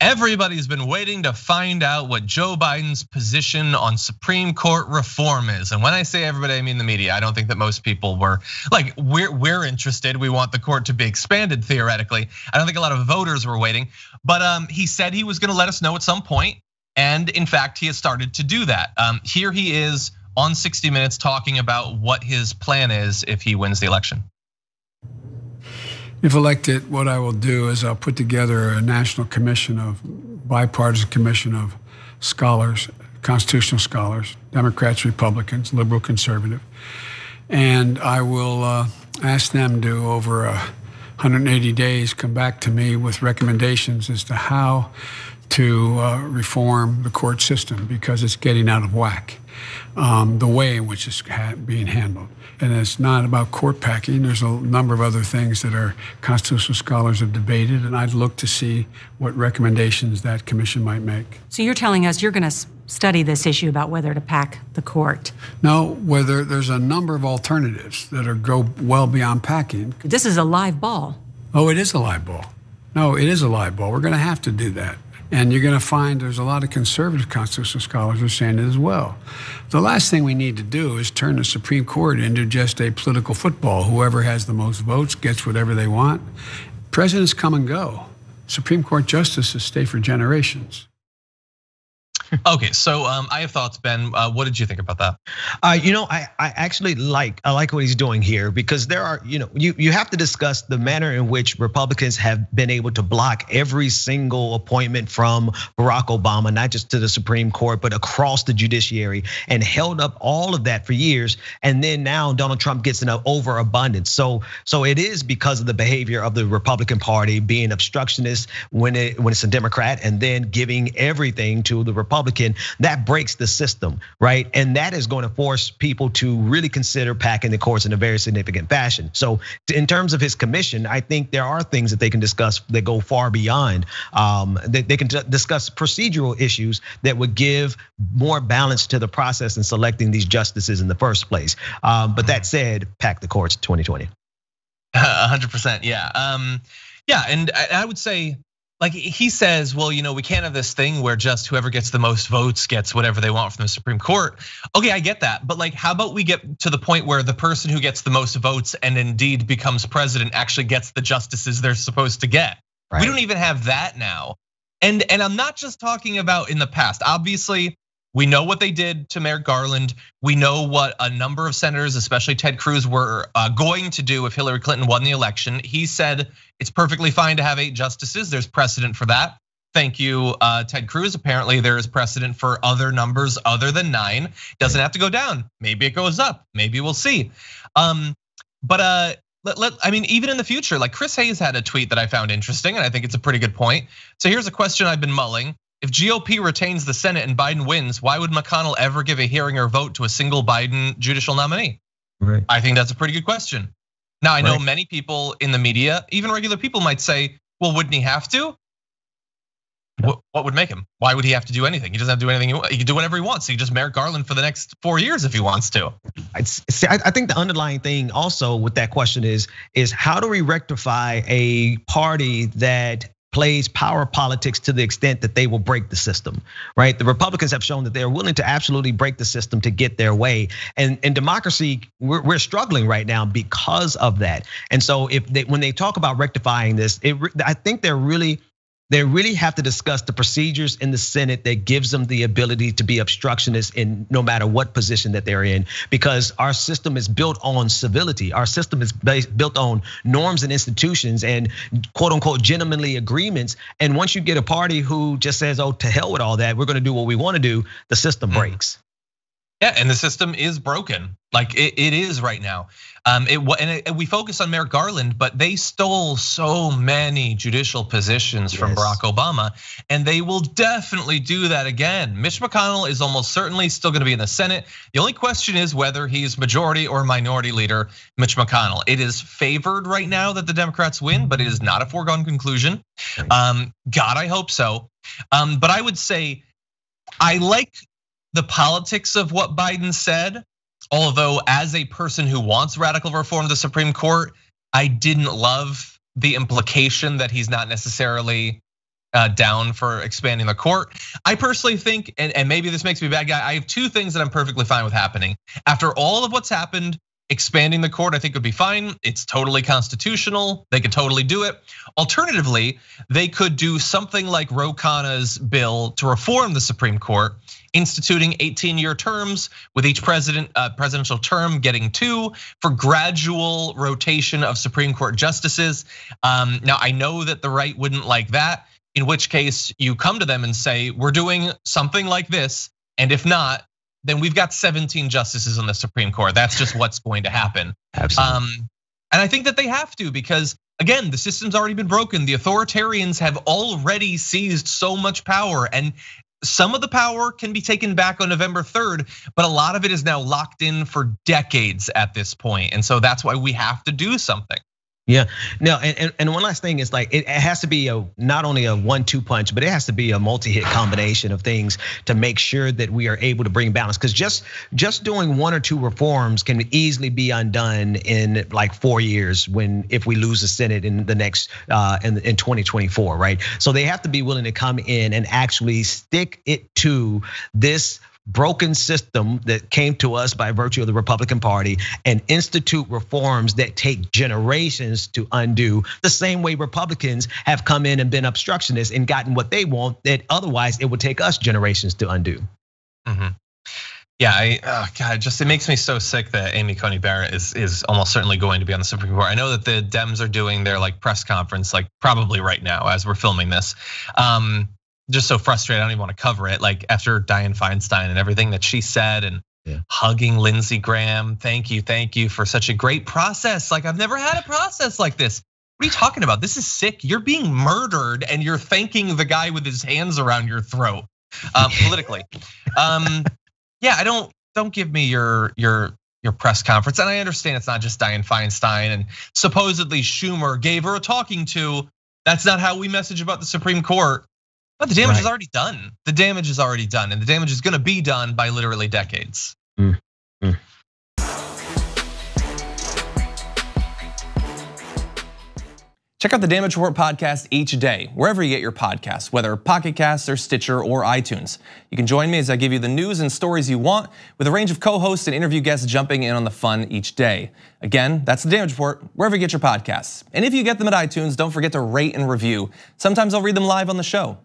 Everybody's been waiting to find out what Joe Biden's position on Supreme Court reform is. And when I say everybody, I mean the media. I don't think that most people were like, we're interested. We want the court to be expanded theoretically. I don't think a lot of voters were waiting, but he said he was gonna let us know at some point. And in fact, he has started to do that. Here he is on 60 Minutes talking about what his plan is if he wins the election. If elected, what I will do is I'll put together a national bipartisan commission of scholars, constitutional scholars, Democrats, Republicans, liberal, conservative. And I will ask them to, over 180 days, come back to me with recommendations as to how to reform the court system, because it's getting out of whack, the way in which it's being handled. And it's not about court packing. There's a number of other things that our constitutional scholars have debated, and I'd look to see what recommendations that commission might make. So you're telling us you're going to study this issue about whether to pack the court? No, whether there's a number of alternatives that go well beyond packing. This is a live ball. Oh, it is a live ball. No, it is a live ball. We're going to have to do that. And you're going to find there's a lot of conservative constitutional scholars who are saying it as well. The last thing we need to do is turn the Supreme Court into just a political football. Whoever has the most votes gets whatever they want. Presidents come and go. Supreme Court justices stay for generations. Okay, so I have thoughts, Ben. What did you think about that? I actually like what he's doing here, because there are, you have to discuss the manner in which Republicans have been able to block every single appointment from Barack Obama, not just to the Supreme Court, but across the judiciary, and held up all of that for years. And then now Donald Trump gets an overabundance. So it is because of the behavior of the Republican Party being obstructionist when it's a Democrat, and then giving everything to the Republican. That breaks the system, right? And that is going to force people to really consider packing the courts in a very significant fashion. So in terms of his commission, I think there are things that they can discuss that go far beyond. They can discuss procedural issues that would give more balance to the process in selecting these justices in the first place. But that said, pack the courts 2020. 100%, yeah. Yeah, and I would say, like he says, well, we can't have this thing where just whoever gets the most votes gets whatever they want from the Supreme Court. Okay, I get that, but like, how about we get to the point where the person who gets the most votes and indeed becomes president actually gets the justices they're supposed to get? Right. We don't even have that now. And I'm not just talking about in the past. Obviously, we know what they did to Merrick Garland. We know what a number of senators, especially Ted Cruz, were going to do if Hillary Clinton won the election. He said it's perfectly fine to have 8 justices. There's precedent for that. Thank you, Ted Cruz. Apparently there is precedent for other numbers other than 9. Doesn't have to go down. Maybe it goes up. Maybe we'll see. But I mean, even in the future, like Chris Hayes had a tweet that I found interesting, and I think it's a pretty good point. So here's a question I've been mulling. If GOP retains the Senate and Biden wins, why would McConnell ever give a hearing or vote to a single Biden judicial nominee? Right. I think that's a pretty good question. Now, I know many people in the media, even regular people, might say, well, wouldn't he have to? What would make him? Why would he have to do anything? He doesn't have to do anything. He can do whatever he wants. He can just Merrick Garland for the next 4 years if he wants to. I think the underlying thing also with that question is how do we rectify a party that plays power politics to the extent that they will break the system, right? The Republicans have shown that they're willing to absolutely break the system to get their way. And in democracy, we're struggling right now because of that. And so when they talk about rectifying this, I think they really have to discuss the procedures in the Senate that gives them the ability to be obstructionists in no matter what position that they're in, because our system is built on civility. Our system is built on norms and institutions and quote unquote gentlemanly agreements. And once you get a party who just says, oh, to hell with all that, we're gonna do what we wanna do, the system breaks. Yeah, and the system is broken. Like it is right now. And we focus on Merrick Garland, but they stole so many judicial positions from Barack Obama, and they will definitely do that again. Mitch McConnell is almost certainly still gonna be in the Senate. The only question is whether he's majority or minority leader, Mitch McConnell. It is favored right now that the Democrats win, but it is not a foregone conclusion. God, I hope so. But I would say, I like the politics of what Biden said, although as a person who wants radical reform of the Supreme Court, I didn't love the implication that he's not necessarily down for expanding the court. I personally think, and maybe this makes me a bad guy, I have two things that I'm perfectly fine with happening. After all of what's happened, expanding the court I think would be fine. It's totally constitutional. They could totally do it. Alternatively, they could do something like Ro Khanna's bill to reform the Supreme Court, instituting 18-year terms with each presidential term getting 2 for gradual rotation of Supreme Court justices. Now I know that the right wouldn't like that, in which case you come to them and say, we're doing something like this, and if not, then we've got 17 justices on the Supreme Court. That's just what's going to happen. Absolutely. And I think that they have to, because again, the system's already been broken. The authoritarians have already seized so much power, and some of the power can be taken back on November 3rd, but a lot of it is now locked in for decades at this point. And so that's why we have to do something. Yeah, no, and one last thing is like it has to be not only a 1-2 punch, but it has to be a multi-hit combination of things to make sure that we are able to bring balance. Because just doing 1 or 2 reforms can easily be undone in like 4 years if we lose the Senate in the next in 2024, right? So they have to be willing to come in and actually stick it to this broken system that came to us by virtue of the Republican Party and institute reforms that take generations to undo, the same way Republicans have come in and been obstructionists and gotten what they want that otherwise it would take us generations to undo. Yeah, God, it makes me so sick that Amy Coney Barrett is almost certainly going to be on the Supreme Court. I know that the Dems are doing their like press conference like probably right now as we're filming this. Just so frustrated, I don't even want to cover it. Like after Dianne Feinstein and everything that she said, and hugging Lindsey Graham, thank you for such a great process. Like I've never had a process like this. What are you talking about? This is sick. You're being murdered, and you're thanking the guy with his hands around your throat, politically. Yeah, I don't give me your press conference, and I understand it's not just Dianne Feinstein and supposedly Schumer gave her a talking to. That's not how we message about the Supreme Court. But the damage is already done. The damage is already done, and the damage is going to be done by literally decades. Check out the Damage Report podcast each day, wherever you get your podcasts, whether Pocket Casts or Stitcher or iTunes. You can join me as I give you the news and stories you want, with a range of co-hosts and interview guests jumping in on the fun each day. Again, that's the Damage Report, wherever you get your podcasts. And if you get them at iTunes, don't forget to rate and review. Sometimes I'll read them live on the show.